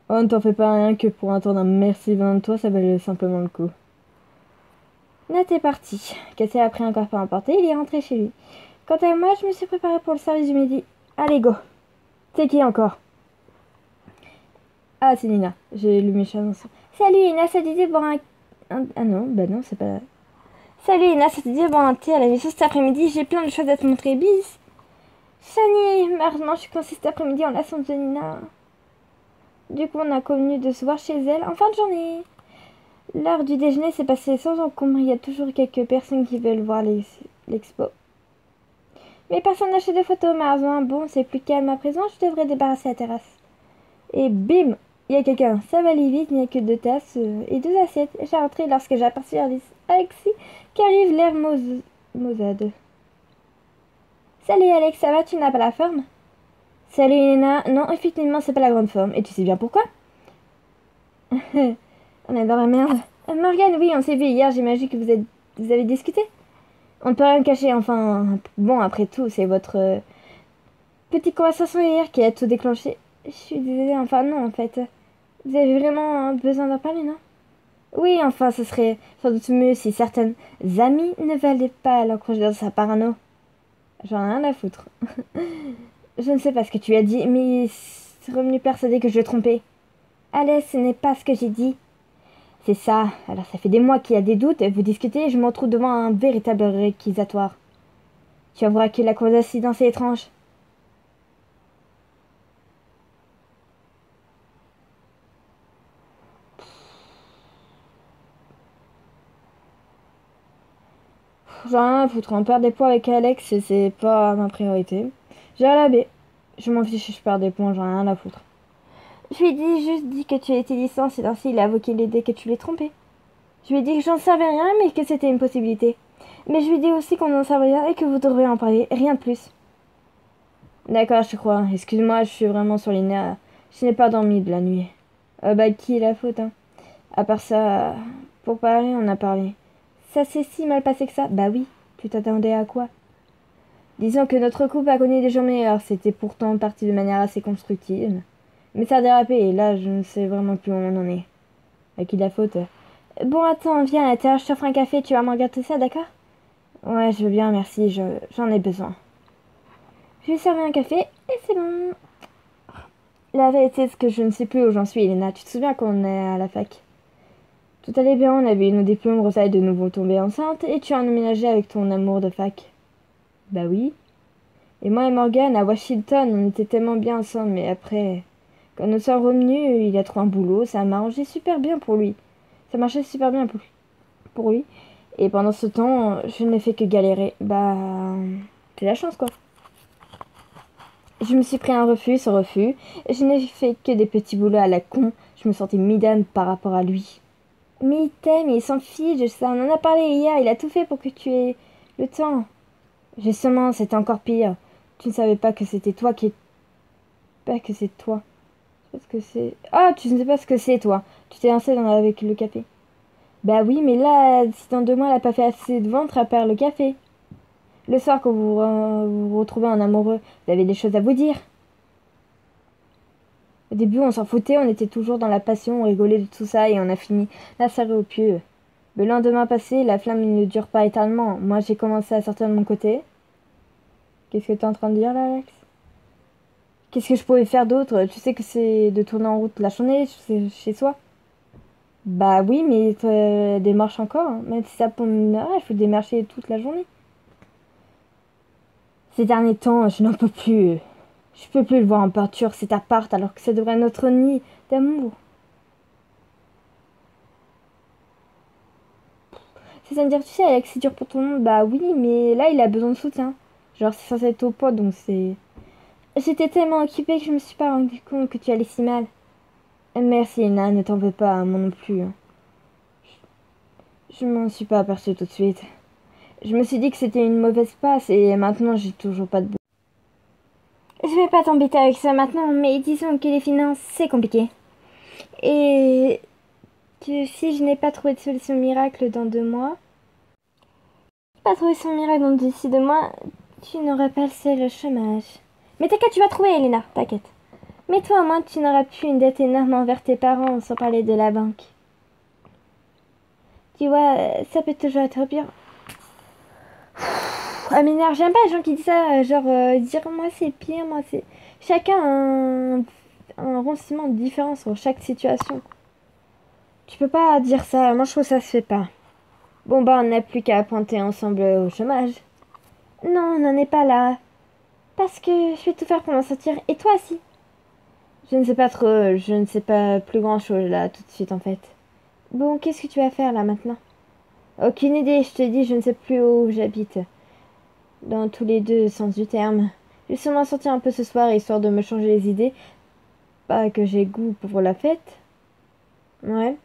Oh, ne t'en fais pas, rien que pour entendre un merci venant de toi, ça valait simplement le coup. Nat est parti. Castiel a pris un coffre à emporter, il est rentré chez lui. Quant à moi, je me suis préparée pour le service du midi. Allez, go. C'est qui encore? Ah, c'est Nina. J'ai lu mes chansons. Salut Ina, ça te dit de boire Ah non, bah non, c'est pas... Salut Ina, ça te dit de boire un thé à la maison cet après-midi? J'ai plein de choses à te montrer, bis. Shani, malheureusement, je suis coincée cet après-midi en l'absence de Nina. Du coup, on a convenu de se voir chez elle en fin de journée. L'heure du déjeuner s'est passée sans encombre. Il y a toujours quelques personnes qui veulent voir l'expo. Mais personne n'achète de photos, malheureusement. Bon, c'est plus calme à présent, je devrais débarrasser la terrasse. Et bim, il y a quelqu'un. Ça va aller vite, il n'y a que 2 tasses et 2 assiettes. J'ai rentré lorsque j'ai aperçu Alexis qui arrive l'air maussade. Salut Alex, ça va, tu n'as pas la forme? Salut Elena, non, effectivement, c'est pas la grande forme. Et tu sais bien pourquoi? On est dans la merde. Morgane, oui, on s'est vu hier, j'imagine que vous avez discuté. On ne peut rien cacher, enfin... Bon, après tout, c'est votre petite conversation hier qui a tout déclenché. Je suis désolée, enfin non, en fait. Vous avez vraiment besoin d'en parler, non? Oui, enfin, ce serait sans doute mieux si certaines amies ne valaient pas l'encourager dans sa parano. J'en ai rien à foutre. Je ne sais pas ce que tu as dit, mais c'est revenu persuadé que je le trompais. Allez, ce n'est pas ce que j'ai dit. C'est ça. Alors ça fait des mois qu'il y a des doutes, vous discutez, et je me retrouve devant un véritable réquisitoire. Tu avoueras que la coïncidence est étrange. J'en ai rien à foutre. On perd des points avec Alex, c'est pas ma priorité. J'ai à la baie. Je m'en fiche, je perds des points, j'en ai rien à foutre. Je lui ai juste dit que tu étais licencié, et ainsi il a invoqué l'idée que tu l'aies trompé. Je lui ai dit que j'en savais rien, mais que c'était une possibilité. Mais je lui ai dit aussi qu'on n'en savait rien et que vous devriez en parler, rien de plus. D'accord, je crois. Excuse-moi, je suis vraiment sur les nerfs. Je n'ai pas dormi de la nuit. Bah, qui est la faute, hein? À part ça, pour parler, on a parlé. Ça s'est si mal passé que ça? Bah oui. Tu t'attendais à quoi? Disons que notre couple a connu des jours meilleurs. C'était pourtant parti de manière assez constructive. Mais ça a dérapé et là, je ne sais vraiment plus où on en est. À qui la faute? Bon, attends, viens à l'intérieur, je t'offre un café, tu vas me regarder ça, d'accord? Ouais, je veux bien, merci, j'en ai besoin. Je lui ai servi un café et c'est bon. La vérité, c'est que je ne sais plus où j'en suis, Elena. Tu te souviens quand on est à la fac? Tout allait bien, on avait eu nos diplômes, Rosa est de nouveau tombée enceinte et tu as emménagé avec ton amour de fac. Bah oui. Et moi et Morgan à Washington, on était tellement bien ensemble, mais après, quand nous sommes revenus, il a trouvé un boulot, ça m'a arrangé super bien pour lui. Ça marchait super bien pour lui. Et pendant ce temps, je n'ai fait que galérer. Bah, c'est la chance, quoi. Je me suis pris un refus, ce refus. Je n'ai fait que des petits boulots à la con. Je me sentais midame par rapport à lui. Mais il t'aime, il s'en fiche, ça. On en a parlé hier, il a tout fait pour que tu aies le temps. Justement, c'était encore pire. Tu ne savais pas que c'était toi qui... Pas que c'est toi. Parce que c'est... Ah, tu ne sais pas ce que c'est, toi. Tu t'es lancé avec le café. Bah oui, mais là, si dans 2 mois, elle a pas fait assez de ventre à perdre le café. Le soir, quand vous vous retrouvez en amoureux, vous avez des choses à vous dire. Au début, on s'en foutait, on était toujours dans la passion, on rigolait de tout ça et on a fini la serrée au pieu. Le lendemain passé, la flamme ne dure pas éternellement. Moi, j'ai commencé à sortir de mon côté. Qu'est-ce que t'es en train de dire là, Alex? Qu'est-ce que je pouvais faire d'autre? Tu sais que c'est de tourner en route la journée chez soi. Bah oui, mais démarche encore, hein. Même si ça pour une heure, il faut démarcher toute la journée. Ces derniers temps, je n'en peux plus. Je peux plus le voir en peinture, cet appart, alors que ça devrait être notre nid d'amour. C'est ça me dire, tu sais, Alex, c'est dur pour tout le monde. Bah oui, mais là, il a besoin de soutien. Genre, c'est censé être au pot, donc c'est... J'étais tellement occupée que je me suis pas rendu compte que tu allais si mal. Merci, Lena, ne t'en veux pas, moi non plus, hein. Je m'en suis pas aperçue tout de suite. Je me suis dit que c'était une mauvaise passe et maintenant j'ai toujours pas de boulot. Je vais pas t'embêter avec ça maintenant, mais disons que les finances, c'est compliqué. Et que si je n'ai pas trouvé de solution miracle dans 2 mois, pas trouvé son miracle d'ici 2 mois, tu n'auras pas le chômage. Mais t'inquiète, tu vas trouver, Elena, t'inquiète. Mais toi, au moins, tu n'auras plus une dette énorme envers tes parents, sans parler de la banque. Tu vois, ça peut toujours être pire. Ah, m'énerve, j'aime pas les gens qui disent ça, genre, dire moi c'est pire, moi c'est... Chacun a un ressentiment différent sur chaque situation. Tu peux pas dire ça, moi je trouve que ça se fait pas. Bon bah on n'a plus qu'à pointer ensemble au chômage. Non, on n'en est pas là. Parce que je vais tout faire pour m'en sortir, et toi aussi. Je ne sais pas trop, je ne sais pas plus grand chose là tout de suite en fait. Bon, qu'est-ce que tu vas faire là maintenant? Aucune idée, je te dis, je ne sais plus où j'habite. Dans tous les deux sens du terme. Je vais sûrement sortir un peu ce soir, histoire de me changer les idées. Pas que j'ai goût pour la fête. Ouais.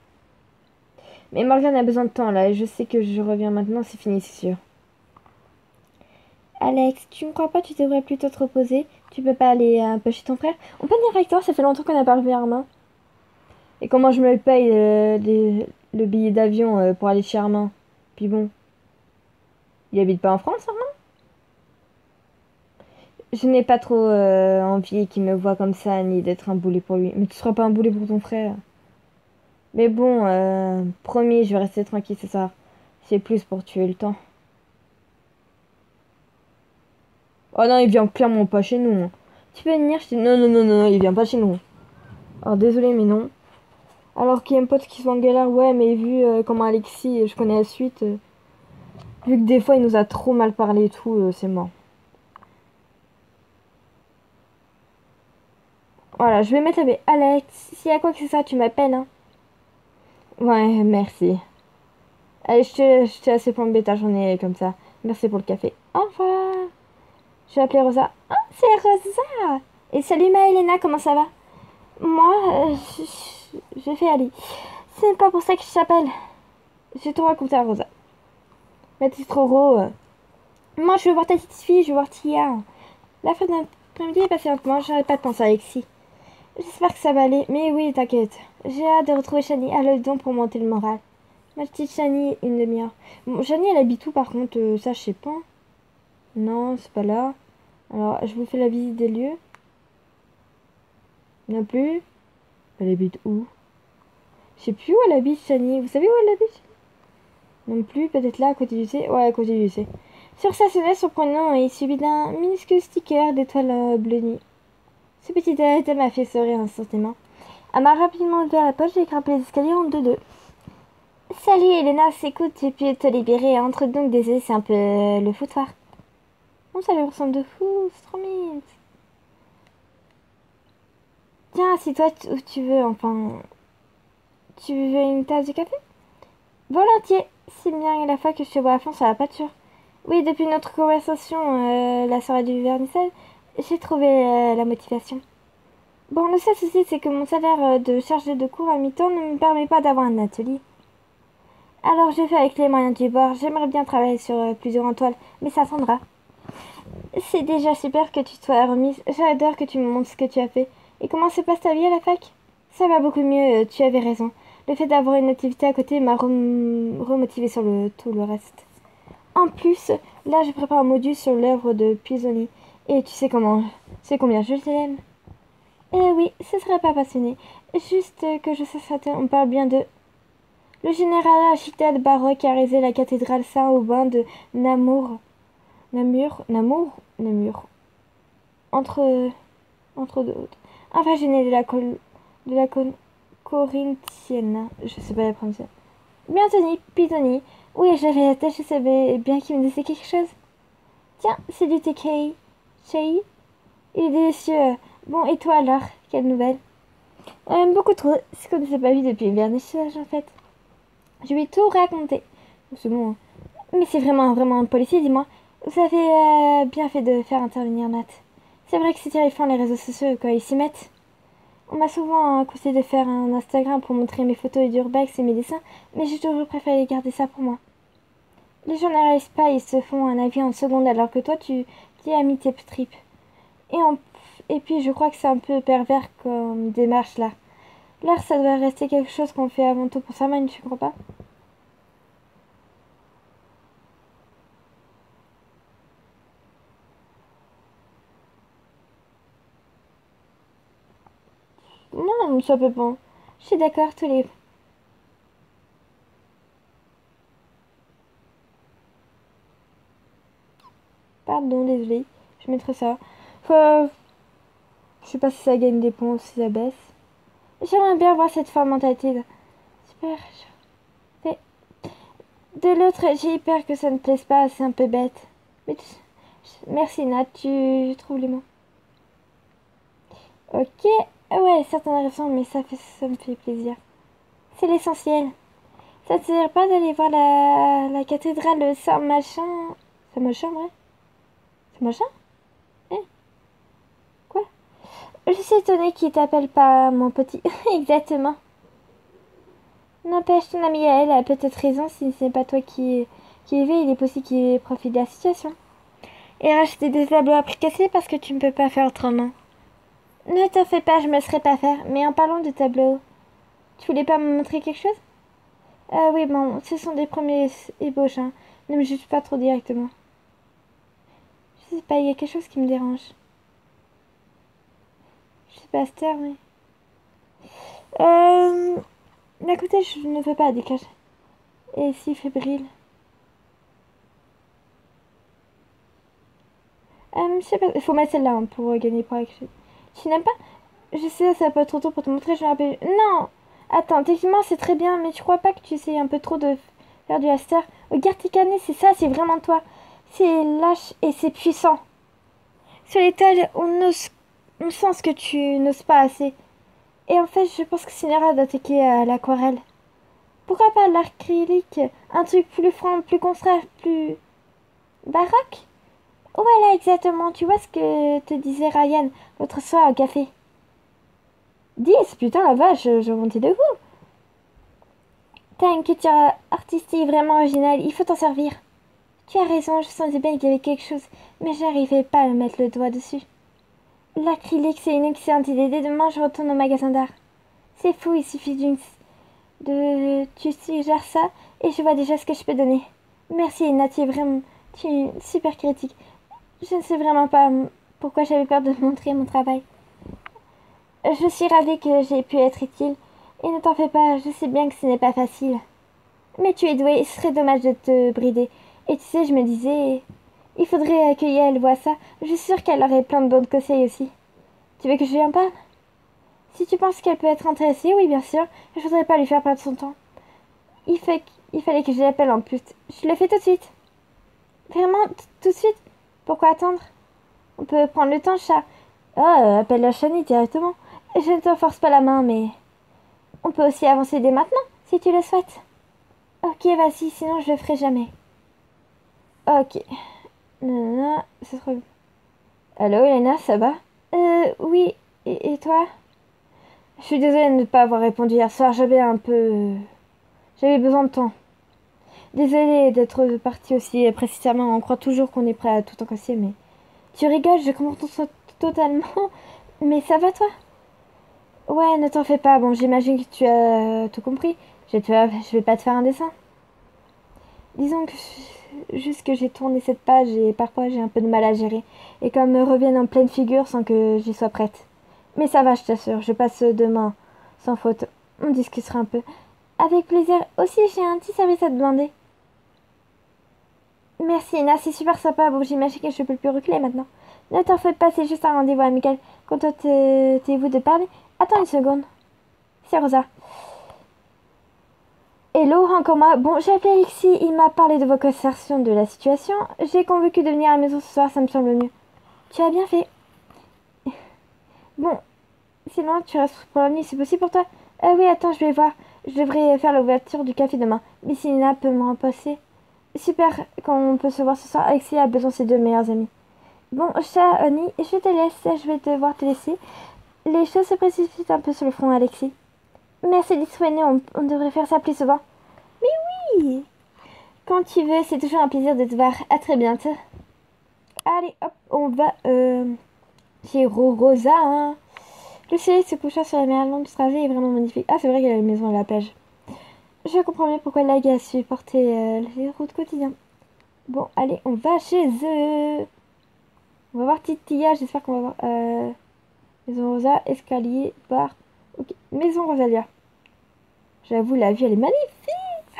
Mais Morgane a besoin de temps, là, et je sais que je reviens maintenant, c'est fini, c'est sûr. Alex, tu ne crois pas que tu devrais plutôt te reposer? Tu peux pas aller un peu chez ton frère? On peut venir avec toi, ça fait longtemps qu'on n'a pas revu Armand. Et comment je me paye le billet d'avion pour aller chez Armand? Puis bon, il habite pas en France, Armand? Je n'ai pas trop envie qu'il me voie comme ça, ni d'être un boulet pour lui. Mais tu seras pas un boulet pour ton frère. Mais bon, promis, je vais rester tranquille ce soir. C'est plus pour tuer le temps. Oh non, il vient clairement pas chez nous, hein. Tu peux venir, je dis non, non, non, non, il vient pas chez nous. Alors désolé, mais non. Alors qu'il y a un pote qui soit en galère, ouais, mais vu comment Alexis, je connais la suite, vu que des fois il nous a trop mal parlé et tout, c'est mort. Voilà, je vais mettre la baie. Alex, s'il y a quoi que ce soit, tu m'appelles, hein. Ouais, merci. Allez, je te laisse plomber ta journée comme ça. Merci pour le café. Au revoir. Je vais appeler Rosa. Ah, c'est Rosa. Et salut Maëlena, comment ça va? Moi, je fais Ali. C'est pas pour ça que je t'appelle. Je vais tout raconter à Rosa. Mais t'es trop gros. Moi, je veux voir ta petite fille, je veux voir Tia. La fin d'après-midi est passée lentement, j'arrête pas de penser à Alexis. J'espère que ça va aller, mais oui, t'inquiète. J'ai hâte de retrouver Shani à le don pour monter le moral. Ma petite Shani, une demi-heure. Bon, Shani, elle habite où par contre? Ça, je sais pas. Non, c'est pas là. Alors, je vous fais la visite des lieux. Non plus. Elle habite où? Je sais plus où elle habite, Shani. Vous savez où elle habite? Non plus, peut-être là, à côté du C. Ouais, à côté du C. Sur sa sonnette surprenant et suivi d'un minuscule sticker d'étoiles bleu nuit. Ce petit détail m'a fait sourire instantanément. Elle m'a rapidement ouvert la poche et grimpé les escaliers en deux. Salut Elena, c'est cool, tu peux te libérer. Entre donc, désolé, c'est un peu le foutoir. Bon, ça lui ressemble de fou, c'est trop mignon. Tiens, assieds-toi où tu veux, enfin... Tu veux une tasse de café? Volontiers. C'est bien la fois que je te vois à fond sur la pâture. Oui, depuis notre conversation, la soirée du vernissage, j'ai trouvé la motivation. Bon, le seul souci, c'est que mon salaire de chargé de cours à mi-temps ne me permet pas d'avoir un atelier. Alors, je fais avec les moyens du bord. J'aimerais bien travailler sur plusieurs toiles, mais ça attendra. C'est déjà super que tu te sois remise. J'adore que tu me montres ce que tu as fait. Et comment se passe ta vie à la fac? Ça va beaucoup mieux, tu avais raison. Le fait d'avoir une activité à côté m'a remotivée sur tout le reste. En plus, là je prépare un module sur l'œuvre de Pisoni. Et tu sais combien je l'aime. Eh oui, ce serait pas passionné. Juste que je sais ça, on parle bien de... Le général architecte baroque a réalisé la cathédrale Saint-Aubin de Namur. Namur. Entre, entre d'autres. Enfin, gêné de la corinthienne. Je sais pas la prononcer. Bien tenu, Pisoni. Oui, j'avais la tête, je savais bien qu'il me disait quelque chose. Tiens, c'est du TK. Chai. Il est délicieux. Bon, et toi alors? Quelle nouvelle? Beaucoup trop. C'est comme c'est pas vu depuis le vernissage en fait. Je lui ai tout raconté. C'est bon. Hein. Mais c'est vraiment un policier, dis-moi. Vous avez bien fait de faire intervenir Nat. C'est vrai que c'est terrifiant les réseaux sociaux quand ils s'y mettent. On m'a souvent conseillé de faire un Instagram pour montrer mes photos d'urbex et mes dessins, mais j'ai toujours préféré garder ça pour moi. Les gens n'arrivent pas, ils se font un avis en seconde alors que toi tu as mis tes tripes. Et puis je crois que c'est un peu pervers comme démarche là. L'art ça doit rester quelque chose qu'on fait avant tout pour soi-même, tu crois pas? Non, ça peut pas. Je suis d'accord, tous les... Pardon, désolé. Je mettrai ça. Enfin, je sais pas si ça gagne des points ou si ça baisse. J'aimerais bien voir cette forme mentalité. Super. Mais de l'autre, j'ai peur que ça ne plaise pas, c'est un peu bête. Mais merci Nat, tu trouves les mots. Ok. Ouais, certaines raisons, mais ça me fait plaisir. C'est l'essentiel. Ça te sert pas d'aller voir la cathédrale de Saint-Machin? Saint-Machin, ouais. Saint-Machin? Eh, quoi? Je suis étonnée qu'il t'appelle pas mon petit. Exactement. N'empêche, ton amie elle a peut-être raison, si ce n'est pas toi qui y vais, il est possible qu'il profite de la situation. Et racheter des tableaux à prix cassé parce que tu ne peux pas faire autrement. Ne t'en fais pas, je me laisserai pas faire. Mais en parlant de tableaux, tu voulais pas me montrer quelque chose? Ah oui, bon, ce sont des premiers ébauches, hein. Ne me juge pas trop directement. Je sais pas, il y a quelque chose qui me dérange. Je sais pas, Esther, mais... D'un côté, je ne veux pas déclencher. Et si fébrile. Je sais pas, il faut mettre celle-là hein, pour gagner pour quelque chose. Tu n'aimes pas? Je sais, ça peut être trop tôt pour te montrer, je me rappelle. Non! Attends, techniquement c'est très bien, mais tu crois pas que tu sais un peu trop de faire du Aster? Regarde tes canets, c'est ça, c'est vraiment toi. C'est lâche et c'est puissant. Sur les toiles, on sent ce que tu n'oses pas assez. Et en fait, je pense que c'est une erreur d'attaquer à l'aquarelle. Pourquoi pas l'acrylique? Un truc plus franc, plus construit, plus baroque? Voilà, exactement. Tu vois ce que te disait Ryan l'autre soir au café. 10, putain la vache, je montais de goût. T'as une culture artistique vraiment originale, il faut t'en servir. Tu as raison, je sentais bien qu'il y avait quelque chose, mais j'arrivais pas à mettre le doigt dessus. L'acrylique, c'est une excellente idée. Dès demain, je retourne au magasin d'art. C'est fou, il suffit tu suggères ça, et je vois déjà ce que je peux donner. Merci, Nat, tu es une super critique. Je ne sais vraiment pas pourquoi j'avais peur de montrer mon travail. Je suis ravie que j'ai pu être utile. Et ne t'en fais pas, je sais bien que ce n'est pas facile. Mais tu es douée, ce serait dommage de te brider. Et tu sais, je me disais, il faudrait que Yael voie ça. Je suis sûre qu'elle aurait plein de bons conseils aussi. Tu veux que je lui en parle? Si tu penses qu'elle peut être intéressée, oui, bien sûr. Je voudrais pas lui faire perdre son temps. Il fallait que je l'appelle en plus. Je le fais tout de suite. Vraiment, tout de suite? Pourquoi attendre? On peut prendre le temps, chat. Ah, appelle la Shani directement. Je ne te force pas la main, mais... On peut aussi avancer dès maintenant, si tu le souhaites. Ok, vas-y, sinon je le ferai jamais. Ok. Nanana, c'est trop... Allô, Elena, ça va? Oui. Et toi? Je suis désolée de ne pas avoir répondu hier soir, j'avais besoin de temps. Désolée d'être partie aussi précisément. On croit toujours qu'on est prêt à tout encaisser, mais... Tu rigoles, je comprends totalement. Mais ça va, toi? Ouais, ne t'en fais pas. Bon, j'imagine que tu as tout compris. Je vais pas te faire un dessin. Disons que juste que j'ai tourné cette page et parfois j'ai un peu de mal à gérer. Et comme me reviennent en pleine figure sans que j'y sois prête. Mais ça va, je t'assure. Je passe demain sans faute. On discutera un peu. Avec plaisir. Aussi, j'ai un petit service à te demander. Merci, Ina, c'est super sympa. Bon, j'imagine que je peux plus reculer maintenant. Ne t'en fais pas, c'est juste un rendez-vous amical. Contentez-vous de parler? Attends une seconde. C'est Rosa. Hello, encore moi. Bon, j'ai appelé Alexis, il m'a parlé de vos conversations de la situation. J'ai convaincu de venir à la maison ce soir, ça me semble mieux. Tu as bien fait. Bon, sinon tu restes pour la nuit, c'est possible pour toi? Oui, attends, je vais voir. Je devrais faire l'ouverture du café demain. Mais si Nina peut me remplacer. Super, quand on peut se voir ce soir, Alexis a besoin de ses deux meilleurs amis. Bon, cher Oni, je te laisse, je vais devoir te laisser. Les choses se précipitent un peu sur le front, Alexis. Merci d'être soigné, on devrait faire ça plus souvent. Mais oui! Quand tu veux, c'est toujours un plaisir de te voir. À très bientôt. Allez, hop, on va chez Rosa, hein. Le soleil se couchant sur la mer, le long du trajet est vraiment magnifique. Ah, c'est vrai qu'il y a une maison à la plage. Je comprends mieux pourquoi Lag a supporté les routes quotidiennes. Bon, allez, on va chez eux. On va voir Titilla, j'espère qu'on va voir... Maison Rosa, escalier, bar... Ok, Maison Rosalia. J'avoue, la vue, elle est magnifique.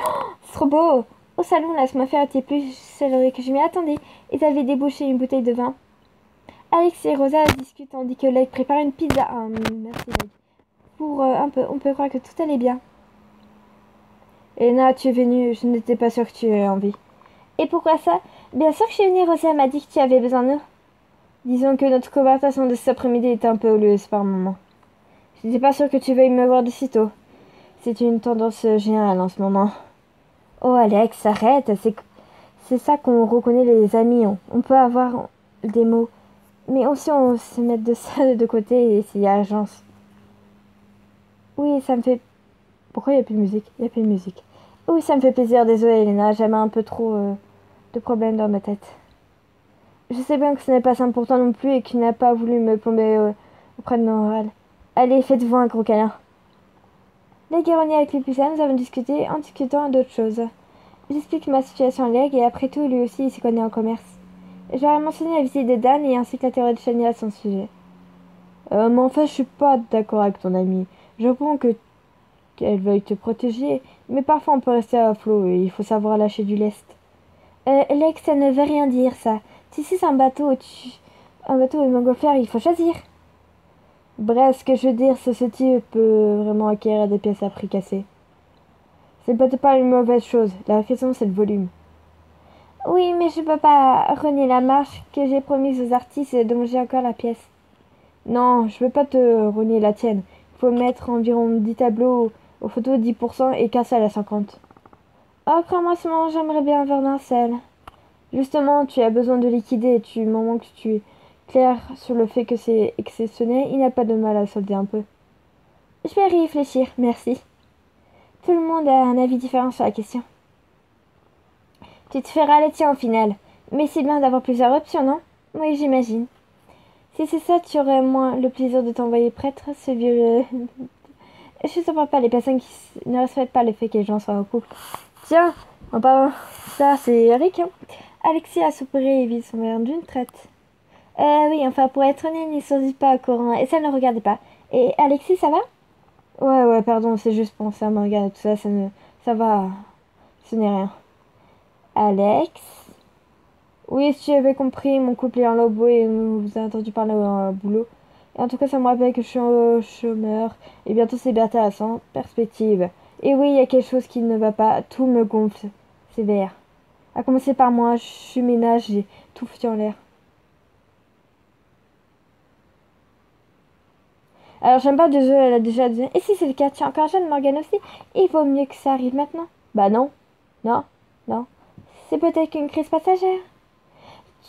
Oh, c'est trop beau. Au salon, l'atmosphère était plus chaleureuse que je m'y attendais. Ils avaient débouché une bouteille de vin. Alex et Rosa discutent tandis que Leg prépare une pizza. Ah, merci Leg. Pour un peu, on peut croire que tout allait bien. Elena, tu es venue, je n'étais pas sûre que tu aies envie. Et pourquoi ça? Bien sûr que je suis venue, Rosa m'a dit que tu avais besoin de nous. Disons que notre conversation de cet après-midi était un peu houleuse par moments. Je n'étais pas sûre que tu veuilles me voir de sitôt. C'est une tendance générale en ce moment. Oh Alex, arrête, c'est ça qu'on reconnaît les amis. On peut avoir des mots. Mais aussi on se met de ça de côté et s'il y a urgence. Oui, ça me fait... Pourquoi il n'y a plus de musique? Il n'y a plus de musique. Oui, ça me fait plaisir, désolée Elena, j'avais un peu trop de problèmes dans ma tête. Je sais bien que ce n'est pas simple pour toi non plus et que tu n'as pas voulu me plomber auprès de Noral. Allez, faites-vous un gros câlin. Les Guéronies avec les pucelles, nous avons discuté en discutant d'autres choses. J'explique ma situation à Leg et après tout, lui aussi, il s'y connaît en commerce. J'aurais mentionné la visite de Dan et ainsi que la théorie de Shania à son sujet. Mais en fait, je suis pas d'accord avec ton amie. Je comprends qu'elle veuille te protéger, mais parfois on peut rester à flot et il faut savoir lâcher du lest. Lex, ça ne veut rien dire, ça. Si c'est un bateau, un bateau et une montgolfière, il faut choisir. Bref, ce que je veux dire, c'est que ce type peut vraiment acquérir des pièces à prix cassé. C'est peut-être pas une mauvaise chose. La question, c'est le volume. Oui, mais je peux pas renier la marche que j'ai promise aux artistes dont j'ai encore la pièce. Non, je veux pas te renier la tienne. Il faut mettre environ 10 tableaux aux photos 10% et qu'un seul à 50. Oh, crois-moi, seulement, j'aimerais bien avoir d'un seul. Justement, tu as besoin de liquider, tu m'en manques, tu es clair sur le fait que c'est exceptionnel, il n'y a pas de mal à solder un peu. Je vais y réfléchir, merci. Tout le monde a un avis différent sur la question. Tu te feras le tien au final. Mais c'est bien d'avoir plusieurs options, non? Oui, j'imagine. Si c'est ça, tu aurais moins le plaisir de t'envoyer prêtre, ce vieux... Je ne comprends pas les personnes qui ne respectent pas le fait que les gens soient en couple. Tiens, en parlant ça, c'est Eric, hein. Alexis a soupiré et vide son verre d'une traite. Oui, enfin, pour être honnête, il ne sortit pas à Corin, et ça ne le regardait pas. Et Alexis, ça va? Ouais, pardon, c'est juste penser à me regarder tout ça, ça va, ce n'est rien. Alex? Oui, si j'avais compris, mon couple est en lambeaux et vous avez entendu parler au boulot. Et en tout cas, ça me rappelle que je suis chômeur et bientôt célibataire sans perspective. Et oui, il y a quelque chose qui ne va pas, tout me gonfle, sévère. À commencer par moi, je suis ménage, j'ai tout foutu en l'air. Alors j'aime pas de jeu, elle a déjà dit. Et si c'est le cas, tu es encore jeune, Morgane aussi. Il vaut mieux que ça arrive maintenant. Bah non, non, non. C'est peut-être qu'une crise passagère.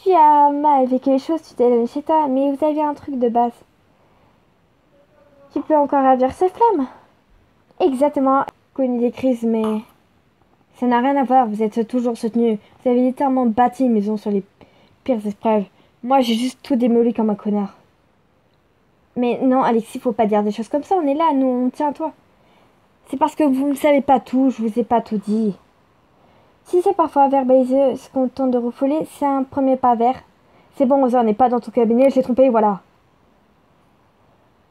Tu as mal vécu les choses, tu t'es éloigné chez toi, mais vous aviez un truc de base. Tu peux encore ravir ces flammes. Exactement, connu des crises, mais Ça n'a rien à voir, vous êtes toujours soutenu. Vous avez littéralement bâti une maison sur les pires épreuves. Moi, j'ai juste tout démoli comme un connard. Mais non, Alexis, faut pas dire des choses comme ça. On est là, nous, on tient à toi. C'est parce que vous ne savez pas tout, je vous ai pas tout dit. Si c'est parfois verbaliser ce qu'on tente de refouler, c'est un premier pas vers. C'est bon, Rosa, on n'est pas dans ton cabinet, je l'ai trompé, voilà.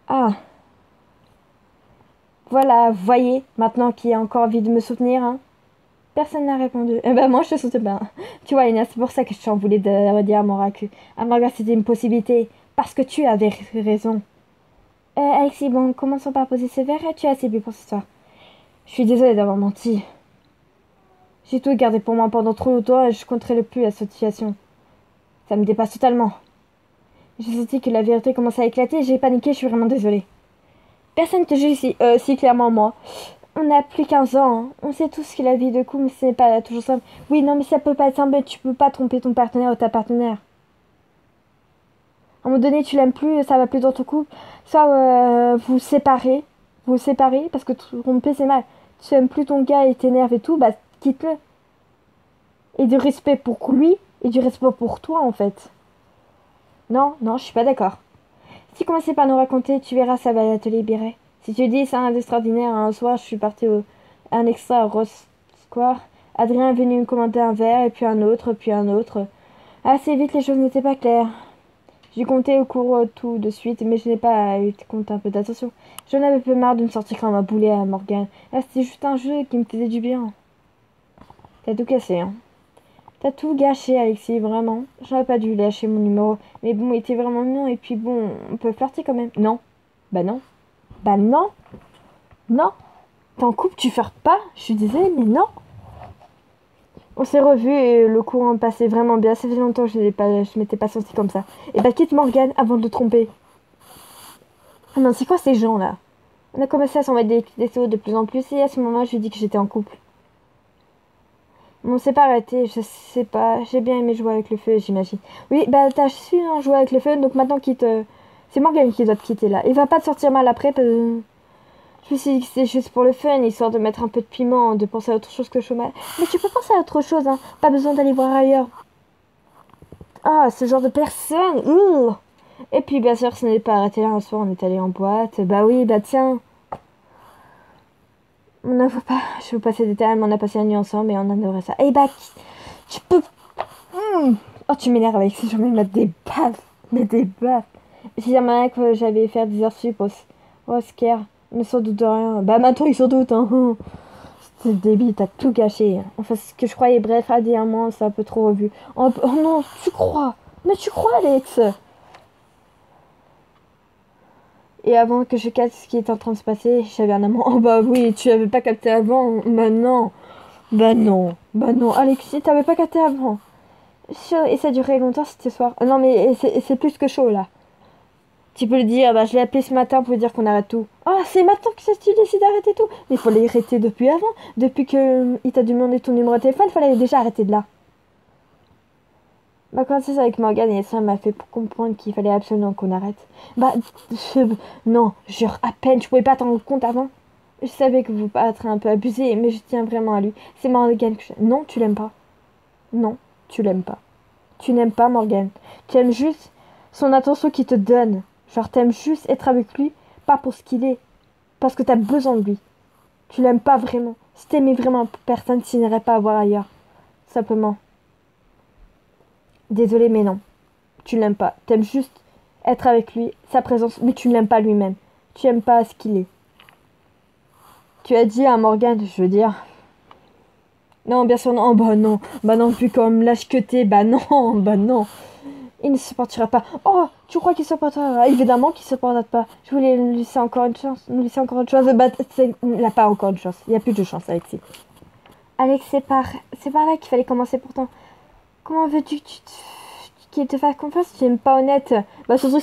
Ah. Voilà, voyez, maintenant qui a encore envie de me soutenir, hein. Personne n'a répondu. Eh ben moi je te soutiens pas. Tu vois, Ina, c'est pour ça que je t'en voulais de redire à mon racu. À mon gars, c'était une possibilité. Parce que tu avais raison. Alexis, bon, commençons par poser ces verres et tu as assez bu pour ce soir. Je suis désolée d'avoir menti. J'ai tout gardé pour moi pendant trop longtemps et je compterai plus la situation. Ça me dépasse totalement. J'ai senti que la vérité commençait à éclater et j'ai paniqué, je suis vraiment désolée. Personne ne te juge ici, si clairement moi. On n'a plus 15 ans, hein. On sait tous que la vie de couple, mais ce n'est pas toujours simple. Oui, non, mais ça peut pas être simple, tu peux pas tromper ton partenaire ou ta partenaire. À un moment donné, tu l'aimes plus, ça va plus dans ton couple. Soit vous séparez, parce que tromper c'est mal. Tu aimes plus ton gars et t'énerve et tout, bah quitte-le. Et du respect pour lui, et du respect pour toi en fait. Non, non, je suis pas d'accord. Si tu commences par nous raconter, tu verras, ça va te libérer. Si tu dis c'est un extraordinaire, un soir je suis partie à un extra au Rose Square. Adrien est venu me commander un verre, et puis un autre, puis un autre. Assez vite, les choses n'étaient pas claires. J'ai compté au cours tout de suite, mais je n'ai pas eu compte un peu d'attention. J'en avais peu marre de me sortir comme un boulet à Morgane. Là, c'était juste un jeu qui me faisait du bien. T'as tout cassé, hein. T'as tout gâché, Alexis, vraiment. J'aurais pas dû lâcher mon numéro. Mais bon, il était vraiment mignon, et puis bon, on peut flirter quand même. Non. Bah non. Bah non. Non. T'es en couple, tu flirtes pas. Je suis désolée, mais non. On s'est revus et le courant passait vraiment bien. Ça faisait longtemps que je m'étais pas sentie comme ça. Et bah quitte Morgane avant de le tromper. Ah non, c'est quoi ces gens-là? On a commencé à s'envoyer des sauts de plus en plus et à ce moment-là, je lui ai dit que j'étais en couple. Mais on s'est pas arrêté, je sais pas. J'ai bien aimé jouer avec le feu, j'imagine. Oui, bah t'as su hein, jouer avec le feu, donc maintenant quitte... C'est Morgane qui doit te quitter là. Il va pas te sortir mal après parce que... Je me suis dit que c'est juste pour le fun, histoire de mettre un peu de piment, de penser à autre chose que chômage. Mais tu peux penser à autre chose, hein. Pas besoin d'aller voir ailleurs. Ah, ce genre de personne. Ouh. Et puis, bien sûr, ce n'est pas arrêté là. Un soir, on est allé en boîte. Bah oui, bah tiens. On n'avoue pas. Je vais vous passer des détails, mais on a passé la nuit ensemble et on adorait ça. Et bah, tu peux... Oh, tu m'énerves avec ces gens, mettre des baffes. Mais des baffes. J'ai dit à ma mère que j'allais faire des heures sup au scare. Mais sans doute de rien. Bah maintenant, ils s'en doutent, hein. C'est débile, t'as tout gâché. Enfin, ce que je croyais, bref, à dire moi, c'est un peu trop revu. Oh non, tu crois? Mais tu crois, Alex? Et avant que je capte ce qui est en train de se passer, j'avais un amant. Oh bah oui, tu l'avais pas capté avant. Bah non. Bah non. Bah non. Alexis, t'avais pas capté avant. Et ça a duré longtemps ce soir. Non mais c'est plus que chaud là. Tu peux le dire, bah je l'ai appelé ce matin pour lui dire qu'on arrête tout. Ah, c'est maintenant que tu décides d'arrêter tout. Mais il fallait arrêter depuis avant. Depuis que il t'a demandé ton numéro de téléphone, il fallait déjà arrêter de là. Bah quand c'est ça avec Morgane et ça m'a fait comprendre qu'il fallait absolument qu'on arrête. Bah non, jure à peine, je pouvais pas t'en rendre compte avant. Je savais que vous paraîtrez un peu abusé, mais je tiens vraiment à lui. C'est Morgane que je... Non, tu l'aimes pas. Non, tu l'aimes pas. Tu n'aimes pas Morgane. Tu aimes juste son attention qu'il te donne. Genre t'aimes juste être avec lui, pas pour ce qu'il est. Parce que t'as besoin de lui. Tu l'aimes pas vraiment. Si t'aimais vraiment personne, tu n'irais pas à voir ailleurs. Simplement. Désolé, mais non. Tu l'aimes pas. T'aimes juste être avec lui, sa présence, mais tu ne l'aimes pas lui-même. Tu aimes pas ce qu'il est. Tu as dit à Morgane, je veux dire. Non, bien sûr, non. Bah non. Bah non, plus comme lâche que t'es. Bah non, bah non. Il ne se supportera pas. Oh, tu crois qu'il se supportera? Évidemment qu'il se supportera pas. Je voulais lui laisser encore une chance. Nous laisser encore une chance. Bah, il n'a pas encore une chance. Il n'y a plus de chance, Alexis. Alex, c'est par là qu'il fallait commencer pourtant. Comment veux-tu qu'il te fasse confiance? Tu n'es pas honnête. Bah surtout